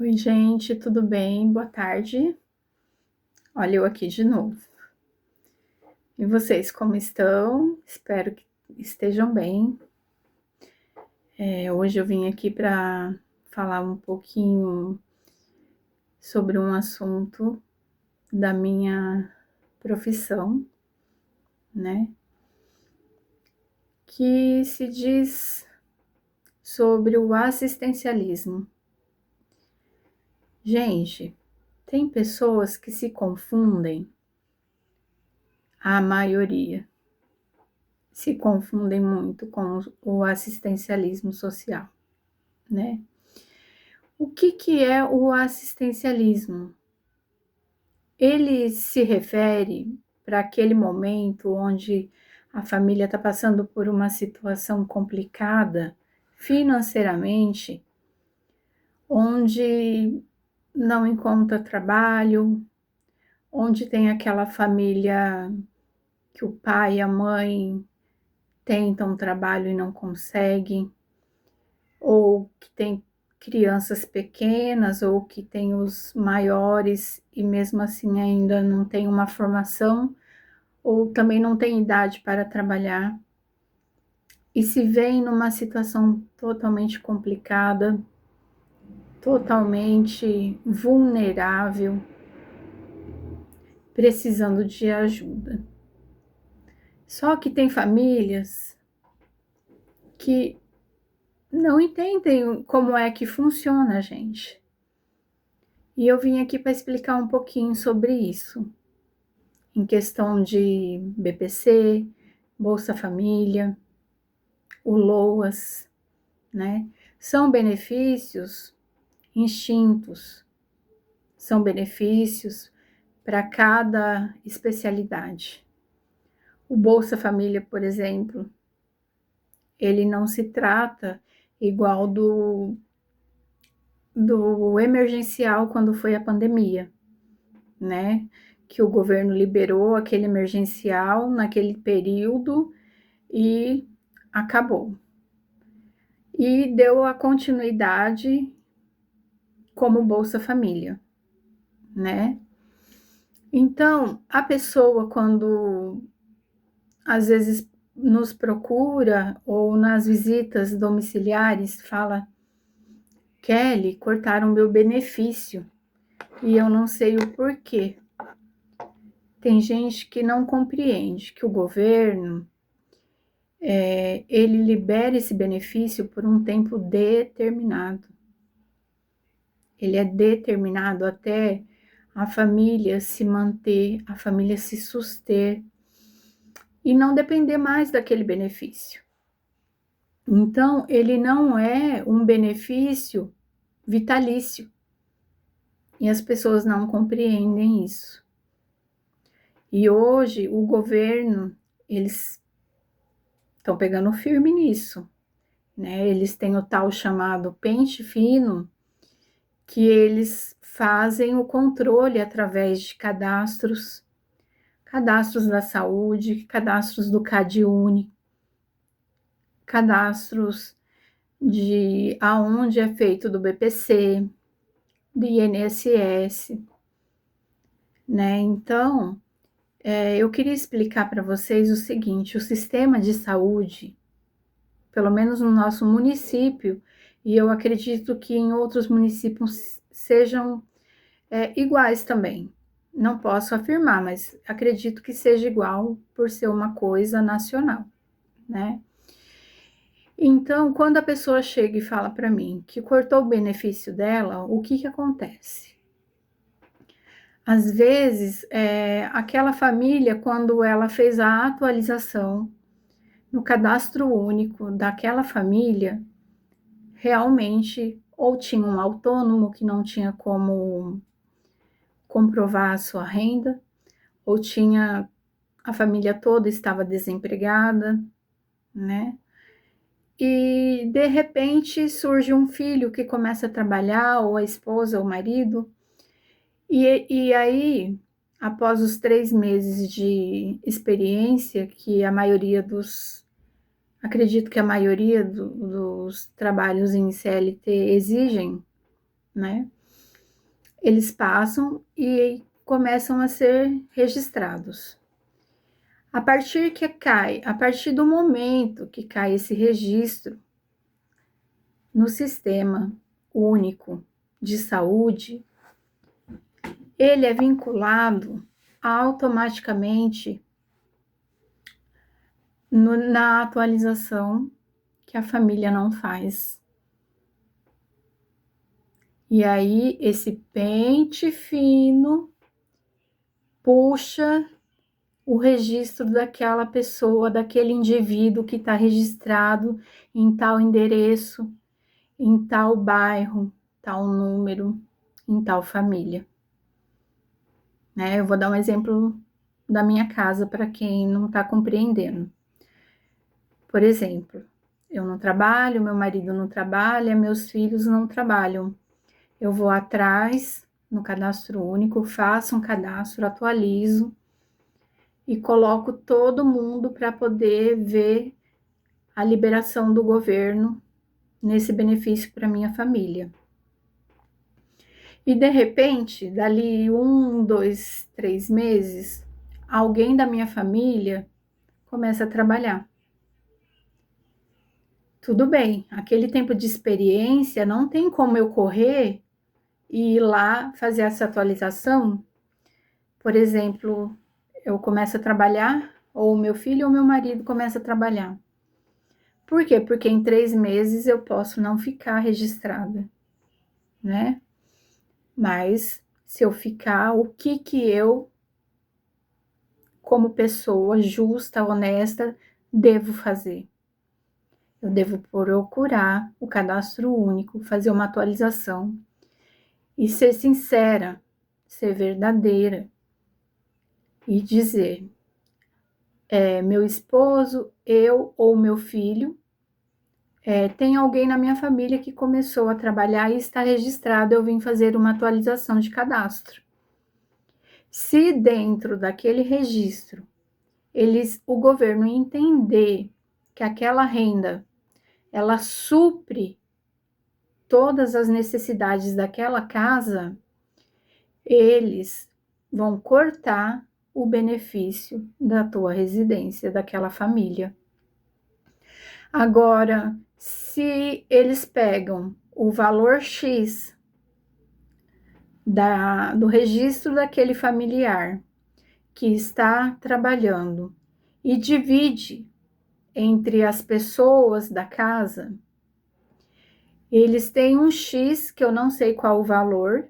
Oi, gente, tudo bem? Boa tarde. Olha eu aqui de novo. E vocês, como estão? Espero que estejam bem. Hoje eu vim aqui para falar um pouquinho sobre um assunto da minha profissão, né? Que se diz sobre o assistencialismo. Gente, tem pessoas que se confundem, a maioria se confundem muito com o assistencialismo social, né? O que é o assistencialismo? Ele se refere para aquele momento onde a família está passando por uma situação complicada financeiramente, onde não encontra trabalho, onde tem aquela família que o pai e a mãe tentam trabalho e não conseguem, ou que tem crianças pequenas, ou que tem os maiores e mesmo assim ainda não tem uma formação, ou também não tem idade para trabalhar, e se vêem numa situação totalmente complicada, totalmente vulnerável, precisando de ajuda. Só que tem famílias que não entendem como é que funciona, gente. E eu vim aqui para explicar um pouquinho sobre isso, em questão de BPC, Bolsa Família, o LOAS, né? São benefícios instintos, são benefícios para cada especialidade. O Bolsa Família, por exemplo, ele não se trata igual do emergencial quando foi a pandemia, né? Que o governo liberou aquele emergencial naquele período e acabou. E deu a continuidade como Bolsa Família, né? Então, a pessoa quando às vezes nos procura ou nas visitas domiciliares fala: Kelly, cortaram meu benefício e eu não sei o porquê. Tem gente que não compreende que o governo ele libera esse benefício por um tempo determinado. Ele é determinado até a família se manter, a família se suster e não depender mais daquele benefício. Então, ele não é um benefício vitalício e as pessoas não compreendem isso. E hoje o governo, eles estão pegando firme nisso, né? Eles têm o tal chamado pente fino, que eles fazem o controle através de cadastros da saúde, cadastros do CadÚnico, cadastros de aonde é feito do BPC, do INSS, né? Então, eu queria explicar para vocês o seguinte: o sistema de saúde, pelo menos no nosso município, e eu acredito que em outros municípios sejam iguais também. Não posso afirmar, mas acredito que seja igual por ser uma coisa nacional, né? Então, quando a pessoa chega e fala para mim que cortou o benefício dela, o que acontece? Às vezes, aquela família, quando ela fez a atualização no cadastro único daquela família, realmente ou tinha um autônomo que não tinha como comprovar a sua renda, ou tinha a família toda estava desempregada, né? E de repente surge um filho que começa a trabalhar, ou a esposa, ou o marido, e aí, após os 3 meses de experiência, que a maioria acredito que a maioria dos trabalhos em CLT exigem, né? eles passam e começam a ser registrados. A partir do momento que cai esse registro no sistema único de saúde, ele é vinculado automaticamente na atualização que a família não faz. E aí, esse pente fino puxa o registro daquela pessoa, daquele indivíduo que está registrado em tal endereço, em tal bairro, tal número, em tal família. Né? Eu vou dar um exemplo da minha casa para quem não está compreendendo. Por exemplo, eu não trabalho, meu marido não trabalha, meus filhos não trabalham. Eu vou atrás no cadastro único, faço um cadastro, atualizo e coloco todo mundo para poder ver a liberação do governo nesse benefício para minha família. E de repente, dali 1, 2, 3 meses, alguém da minha família começa a trabalhar. Tudo bem, aquele tempo de experiência não tem como eu correr e ir lá fazer essa atualização. Por exemplo, eu começo a trabalhar, ou meu filho ou meu marido começa a trabalhar. Por quê? Porque em 3 meses eu posso não ficar registrada, né? Mas se eu ficar, o que eu, como pessoa justa, honesta, devo fazer? Eu devo procurar o cadastro único, fazer uma atualização e ser sincera, ser verdadeira e dizer: meu esposo, eu ou meu filho, tem alguém na minha família que começou a trabalhar e está registrado, eu vim fazer uma atualização de cadastro. Se dentro daquele registro o governo entender que aquela renda ela supre todas as necessidades daquela casa, eles vão cortar o benefício da tua residência, daquela família. Agora, se eles pegam o valor X do registro daquele familiar que está trabalhando e divide entre as pessoas da casa, eles têm um X, que eu não sei qual o valor,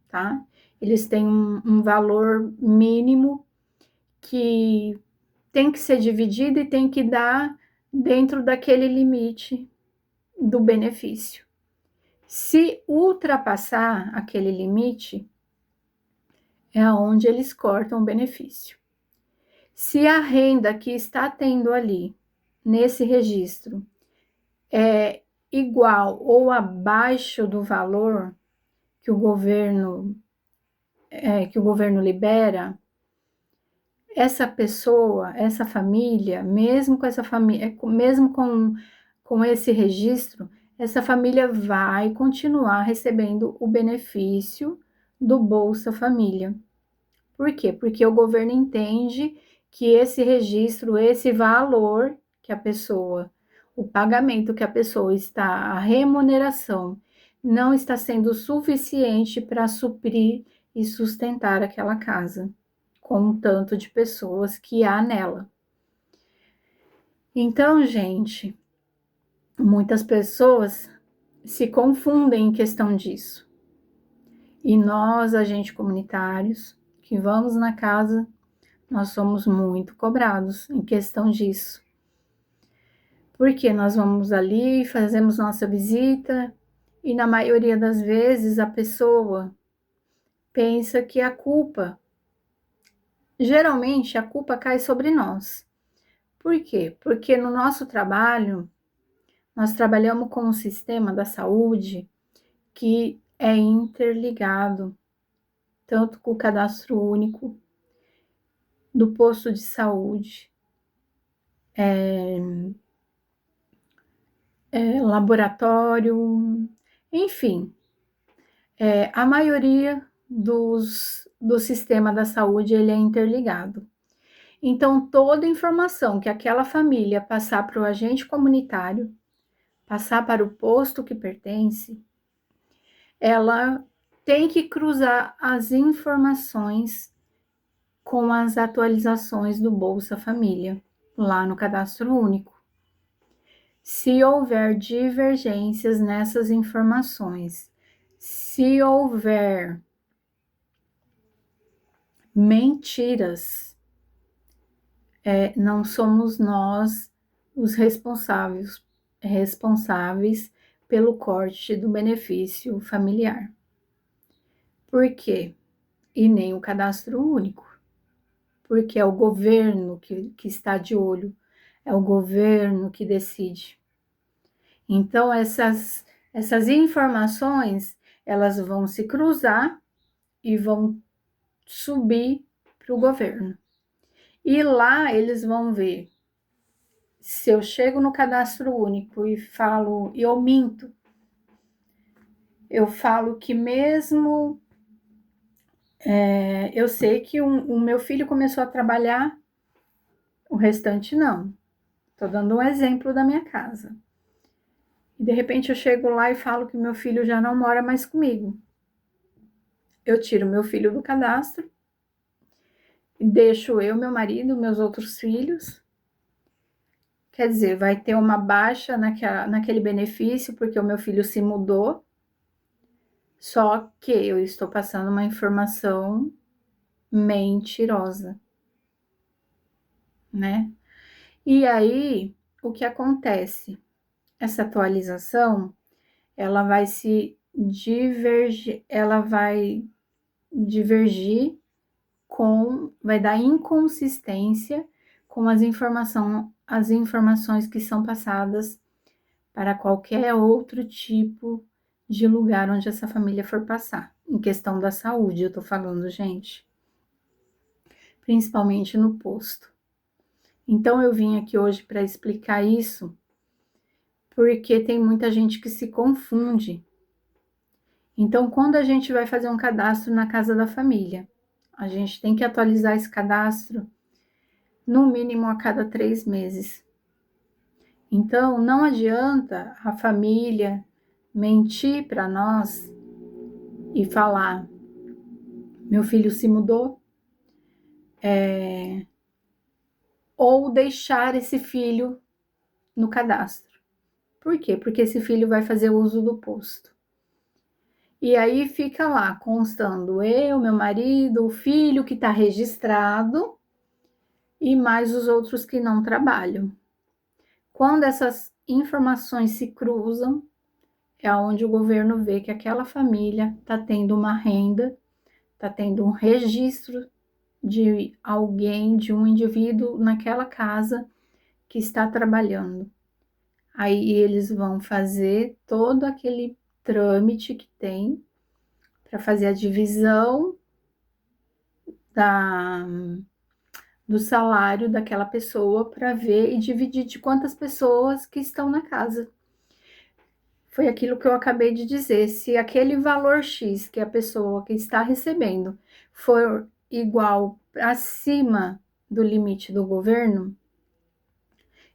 tá? Eles têm um valor mínimo que tem que ser dividido e tem que dar dentro daquele limite do benefício. Se ultrapassar aquele limite, é onde eles cortam o benefício. Se a renda que está tendo ali, nesse registro, é igual ou abaixo do valor que o governo libera, essa pessoa, essa família, mesmo com essa família, mesmo com esse registro, essa família vai continuar recebendo o benefício do Bolsa Família. Por quê? Porque o governo entende que esse registro, esse valor que a pessoa, o pagamento que a pessoa está, a remuneração, não está sendo suficiente para suprir e sustentar aquela casa, com o tanto de pessoas que há nela. Então, gente, muitas pessoas se confundem em questão disso. E nós, agentes comunitários, que vamos na casa, nós somos muito cobrados em questão disso. Porque nós vamos ali, fazemos nossa visita e na maioria das vezes a pessoa pensa que geralmente a culpa cai sobre nós. Por quê? Porque no nosso trabalho, nós trabalhamos com um sistema da saúde que é interligado, tanto com o cadastro único do posto de saúde, laboratório, enfim, A maioria do sistema da saúde, ele é interligado. Então, toda informação que aquela família passar para o agente comunitário, passar para o posto que pertence, ela tem que cruzar as informações com as atualizações do Bolsa Família, lá no Cadastro Único. Se houver divergências nessas informações, se houver mentiras, não somos nós os responsáveis pelo corte do benefício familiar. Por quê? E nem o cadastro único, porque é o governo que está de olho, é o governo que decide. Então, essas informações, elas vão se cruzar e vão subir para o governo. E lá eles vão ver se eu chego no cadastro único e falo, eu minto, eu falo que mesmo eu sei que o meu filho começou a trabalhar, o restante não. Estou dando um exemplo da minha casa. E de repente eu chego lá e falo que meu filho já não mora mais comigo. Eu tiro meu filho do cadastro, deixo eu, meu marido, meus outros filhos. Quer dizer, vai ter uma baixa naquele benefício, porque o meu filho se mudou. Só que eu estou passando uma informação mentirosa, né? E aí, o que acontece? Essa atualização, ela vai divergir vai dar inconsistência com as informações que são passadas para qualquer outro tipo de lugar onde essa família for passar. Em questão da saúde, eu tô falando, gente. Principalmente no posto. Então, eu vim aqui hoje para explicar isso, porque tem muita gente que se confunde. Então, quando a gente vai fazer um cadastro na casa da família, a gente tem que atualizar esse cadastro no mínimo a cada 3 meses. Então, não adianta a família mentir para nós e falar: meu filho se mudou, ou deixar esse filho no cadastro. Por quê? Porque esse filho vai fazer uso do posto. E aí fica lá constando eu, meu marido, o filho que está registrado e mais os outros que não trabalham. Quando essas informações se cruzam, é onde o governo vê que aquela família está tendo uma renda, está tendo um registro de alguém, de um indivíduo naquela casa que está trabalhando. Aí eles vão fazer todo aquele trâmite que tem para fazer a divisão do salário daquela pessoa para ver e dividir de quantas pessoas que estão na casa. Foi aquilo que eu acabei de dizer. Se aquele valor X que a pessoa que está recebendo for igual acima do limite do governo,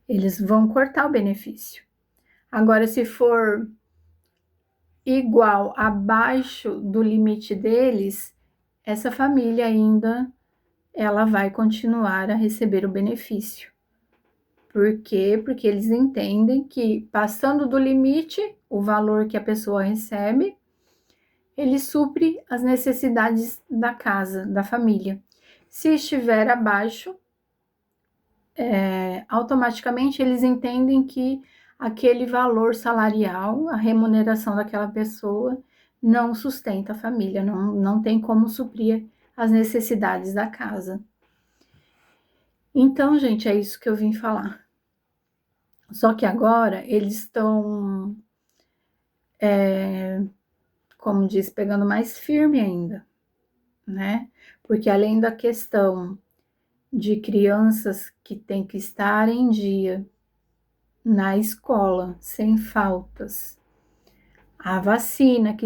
eles vão cortar o benefício. Agora, se for igual abaixo do limite deles, essa família ainda ela vai continuar a receber o benefício. Por quê? Porque eles entendem que passando do limite, o valor que a pessoa recebe, ele supre as necessidades da casa, da família. Se estiver abaixo, automaticamente eles entendem que aquele valor salarial, a remuneração daquela pessoa, não sustenta a família, não tem como suprir as necessidades da casa. Então, gente, é isso que eu vim falar. Só que agora eles estão, como diz, pegando mais firme ainda, né? Porque além da questão de crianças que têm que estar em dia na escola, sem faltas, a vacina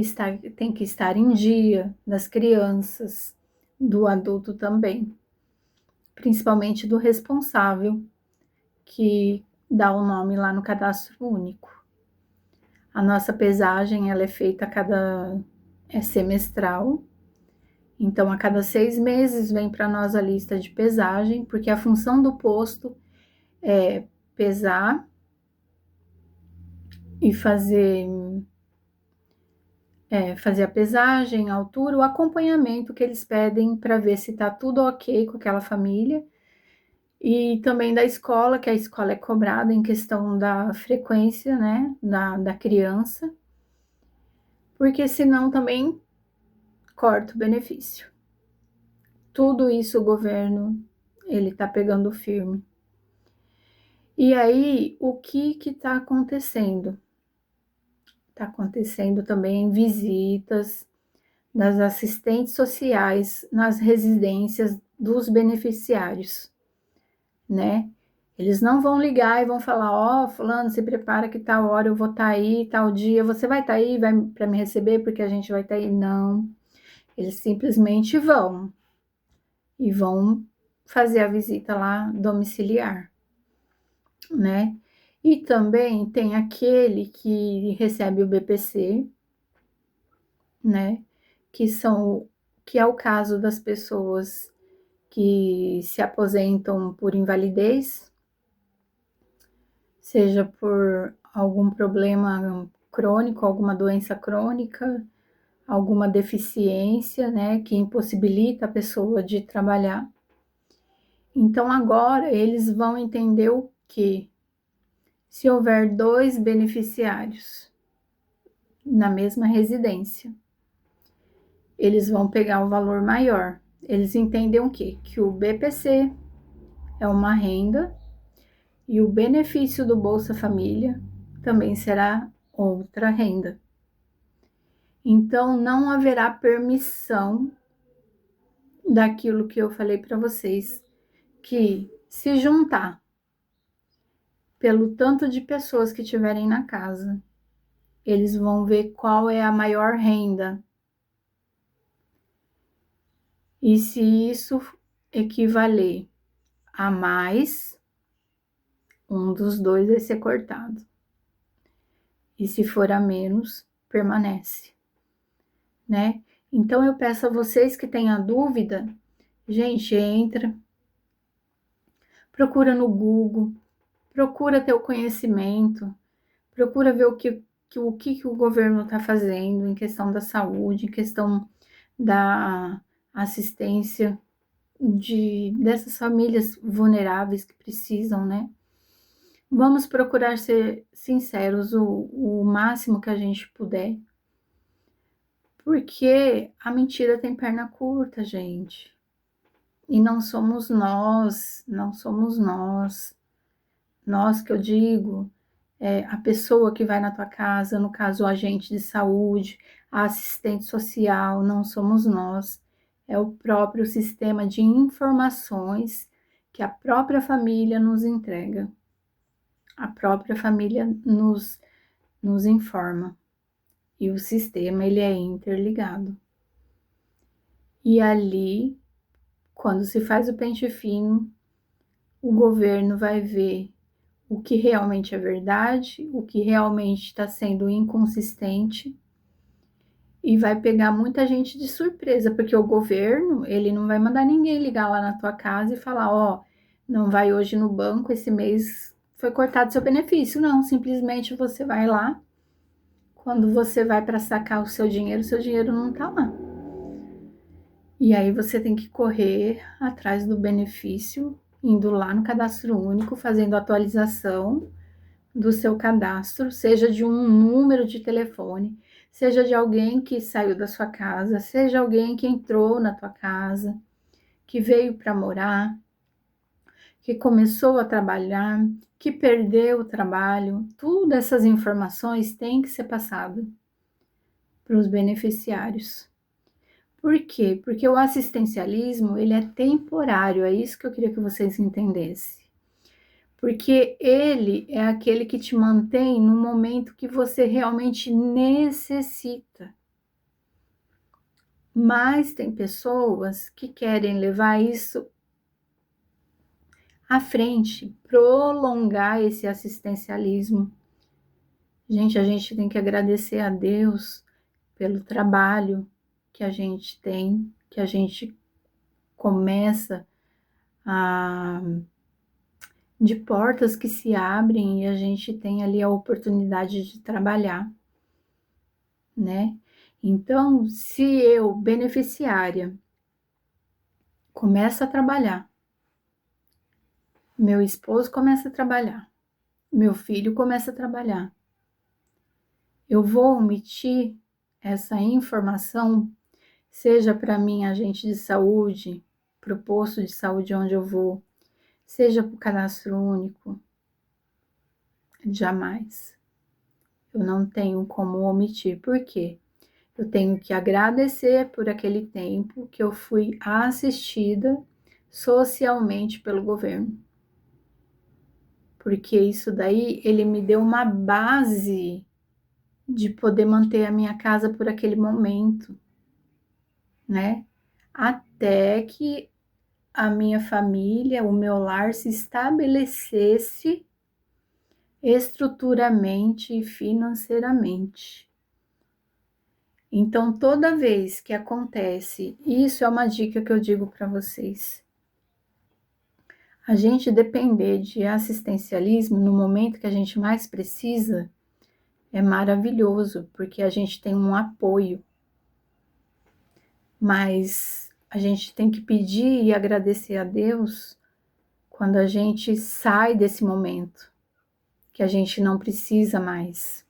tem que estar em dia das crianças, do adulto também, principalmente do responsável que dá o nome lá no cadastro único. A nossa pesagem ela é feita é semestral, então a cada 6 meses vem para nós a lista de pesagem, porque a função do posto é pesar e fazer a pesagem, a altura, o acompanhamento que eles pedem para ver se está tudo ok com aquela família. E também da escola, que a escola é cobrada em questão da frequência, né, da criança, porque senão também corta o benefício. Tudo isso o governo, ele tá pegando firme. E aí, o que que tá acontecendo? Tá acontecendo também visitas das assistentes sociais nas residências dos beneficiários, né? Eles não vão ligar e vão falar, ó, fulano, se prepara que tal hora eu vou estar aí, tal dia, você vai estar aí, vai para me receber porque a gente vai estar aí. Não, eles simplesmente vão e vão fazer a visita lá domiciliar, né? E também tem aquele que recebe o BPC, né? Que é o caso das pessoas que se aposentam por invalidez, seja por algum problema crônico, alguma doença crônica, alguma deficiência, né, que impossibilita a pessoa de trabalhar. Então agora eles vão entender o que se houver 2 beneficiários na mesma residência, eles vão pegar o valor maior. Eles entendem o quê? Que o BPC é uma renda e o benefício do Bolsa Família também será outra renda. Então, não haverá permissão daquilo que eu falei para vocês, que se juntar pelo tanto de pessoas que tiverem na casa, eles vão ver qual é a maior renda. E se isso equivaler a mais, um dos dois vai ser cortado. E se for a menos, permanece, né? Então eu peço a vocês que tenham dúvida, gente, entra, procura no Google, procura ter o conhecimento, procura ver o que o governo está fazendo em questão da saúde, em questão da assistência dessas famílias vulneráveis que precisam, né? Vamos procurar ser sinceros o máximo que a gente puder, porque a mentira tem perna curta, gente. E não somos nós, não somos nós. Nós que eu digo, a pessoa que vai na tua casa, no caso o agente de saúde, a assistente social, não somos nós. É o próprio sistema de informações que a própria família nos entrega. A própria família nos informa. E o sistema, ele é interligado. E ali, quando se faz o pente fino, o governo vai ver o que realmente é verdade, o que realmente está sendo inconsistente e vai pegar muita gente de surpresa, porque o governo, ele não vai mandar ninguém ligar lá na tua casa e falar, ó, não vai hoje no banco, esse mês foi cortado seu benefício. Não, simplesmente você vai lá, quando você vai para sacar o seu dinheiro não tá lá. E aí você tem que correr atrás do benefício, indo lá no cadastro único, fazendo atualização do seu cadastro, seja de um número de telefone, seja de alguém que saiu da sua casa, seja alguém que entrou na tua casa, que veio para morar, que começou a trabalhar, que perdeu o trabalho. Todas essas informações têm que ser passadas para os beneficiários. Por quê? Porque o assistencialismo, ele é temporário, é isso que eu queria que vocês entendessem. porque ele é aquele que te mantém no momento que você realmente necessita. Mas tem pessoas que querem levar isso à frente, prolongar esse assistencialismo. Gente, a gente tem que agradecer a Deus pelo trabalho que a gente tem, que a gente começa a de portas que se abrem e a gente tem ali a oportunidade de trabalhar, né? Então, se eu, beneficiária, começo a trabalhar, meu esposo começa a trabalhar, meu filho começa a trabalhar, eu vou omitir essa informação, seja para mim, agente de saúde, para o posto de saúde onde eu vou, seja para o cadastro único, jamais. Eu não tenho como omitir. Por quê? Eu tenho que agradecer por aquele tempo que eu fui assistida socialmente pelo governo. Porque isso daí, ele me deu uma base de poder manter a minha casa por aquele momento, né? Até que a minha família, o meu lar se estabelecesse estruturalmente e financeiramente. Então, toda vez que acontece, isso é uma dica que eu digo para vocês. A gente depender de assistencialismo no momento que a gente mais precisa é maravilhoso, porque a gente tem um apoio. Mas a gente tem que pedir e agradecer a Deus quando a gente sai desse momento, que a gente não precisa mais,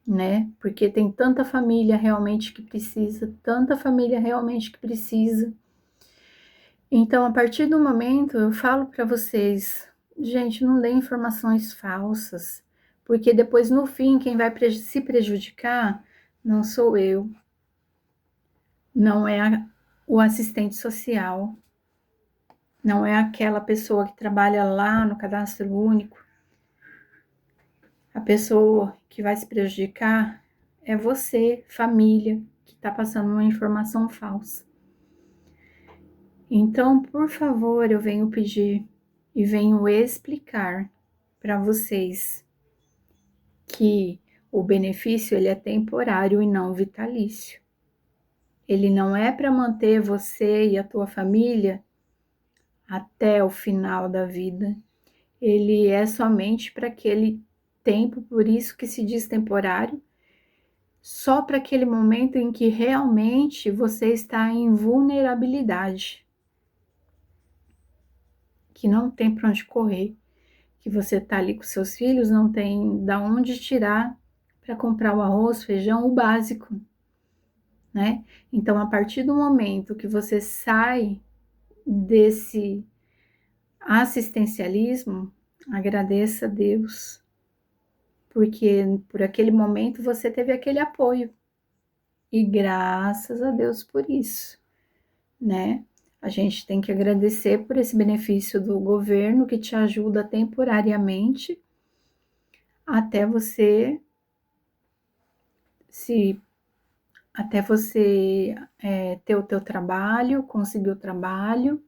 né? Porque tem tanta família realmente que precisa, tanta família realmente que precisa. Então, a partir do momento, eu falo para vocês, gente, não dê informações falsas, porque depois, no fim, quem vai se prejudicar não sou eu, não é o assistente social, não é aquela pessoa que trabalha lá no cadastro único. A pessoa que vai se prejudicar é você, família, que está passando uma informação falsa. Então, por favor, eu venho pedir e venho explicar para vocês que o benefício ele é temporário e não vitalício. Ele não é para manter você e a tua família até o final da vida. Ele é somente para aquele tempo, por isso que se diz temporário, só para aquele momento em que realmente você está em vulnerabilidade, que não tem para onde correr, que você está ali com seus filhos, não tem da onde tirar para comprar o arroz, feijão, o básico, né? Então, a partir do momento que você sai desse assistencialismo, agradeça a Deus, porque por aquele momento você teve aquele apoio. E graças a Deus por isso, né? A gente tem que agradecer por esse benefício do governo que te ajuda temporariamente até você ter o teu trabalho, conseguir o trabalho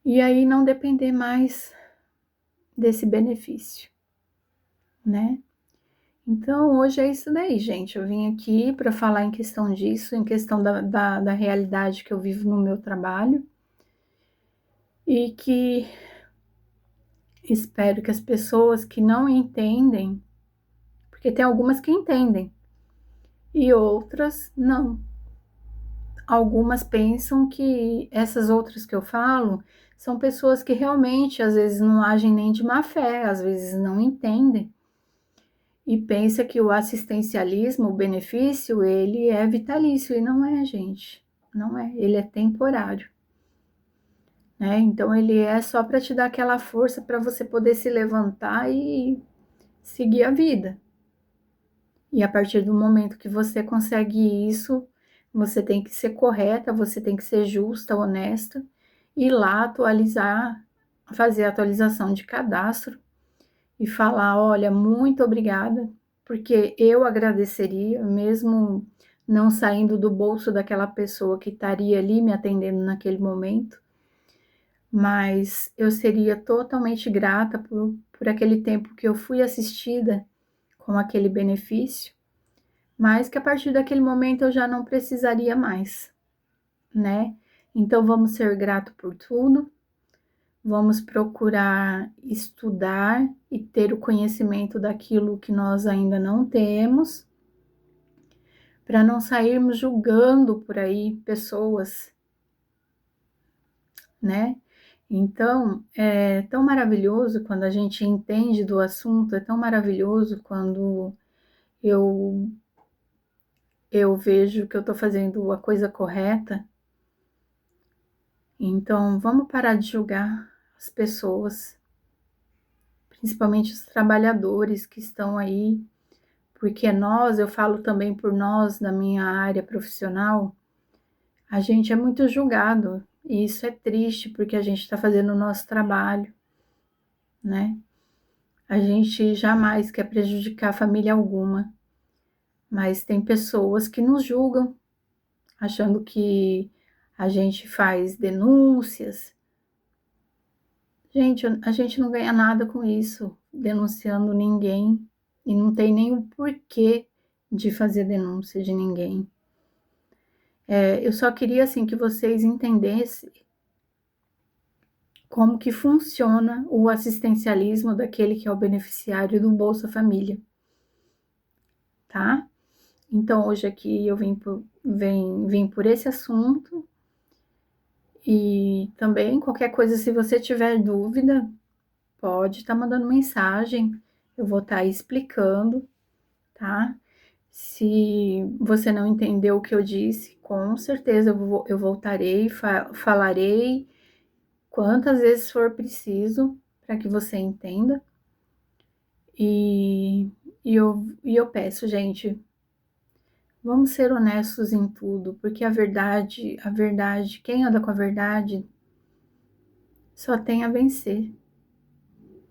e aí não depender mais desse benefício, né? Então, hoje é isso daí, gente. Eu vim aqui para falar em questão disso, em questão da realidade que eu vivo no meu trabalho e que espero que as pessoas que não entendem, porque tem algumas que entendem e outras não. Algumas pensam que essas outras que eu falo são pessoas que realmente às vezes não agem nem de má fé, às vezes não entendem e pensa que o assistencialismo, o benefício, ele é vitalício e não é, gente. Não é, ele é temporário. Né? Então ele é só para te dar aquela força para você poder se levantar e seguir a vida. E a partir do momento que você consegue isso, você tem que ser correta, você tem que ser justa, honesta, e ir lá atualizar fazer a atualização de cadastro e falar: olha, muito obrigada, porque eu agradeceria, mesmo não saindo do bolso daquela pessoa que estaria ali me atendendo naquele momento, mas eu seria totalmente grata por aquele tempo que eu fui assistida com aquele benefício, mas que a partir daquele momento eu já não precisaria mais, né? Então vamos ser grato por tudo, vamos procurar estudar e ter o conhecimento daquilo que nós ainda não temos, para não sairmos julgando por aí pessoas, né? Então, é tão maravilhoso quando a gente entende do assunto, é tão maravilhoso quando eu eu vejo que eu estou fazendo a coisa correta. Então, vamos parar de julgar as pessoas, principalmente os trabalhadores que estão aí, porque nós, eu falo também por nós, da minha área profissional, a gente é muito julgado, e isso é triste, porque a gente está fazendo o nosso trabalho, né? A gente jamais quer prejudicar família alguma, mas tem pessoas que nos julgam, achando que a gente faz denúncias. Gente, a gente não ganha nada com isso, denunciando ninguém, e não tem nem o porquê de fazer denúncia de ninguém. Eu só queria, assim, que vocês entendessem como que funciona o assistencialismo daquele que é o beneficiário do Bolsa Família, tá? Então, hoje aqui eu vim por esse assunto, e também qualquer coisa, se você tiver dúvida, pode estar mandando mensagem, eu vou estar explicando, tá? Se você não entendeu o que eu disse, com certeza eu voltarei, falarei quantas vezes for preciso para que você entenda. E, eu peço, gente, vamos ser honestos em tudo, porque a verdade, quem anda com a verdade só tem a vencer,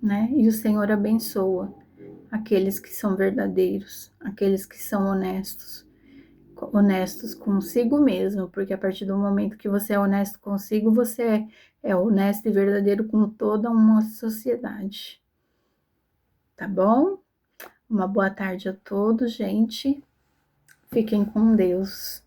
né? E o Senhor abençoa aqueles que são verdadeiros, aqueles que são honestos consigo mesmo, porque a partir do momento que você é honesto consigo, você é honesto e verdadeiro com toda uma sociedade. Tá bom? Uma boa tarde a todos, gente. Fiquem com Deus.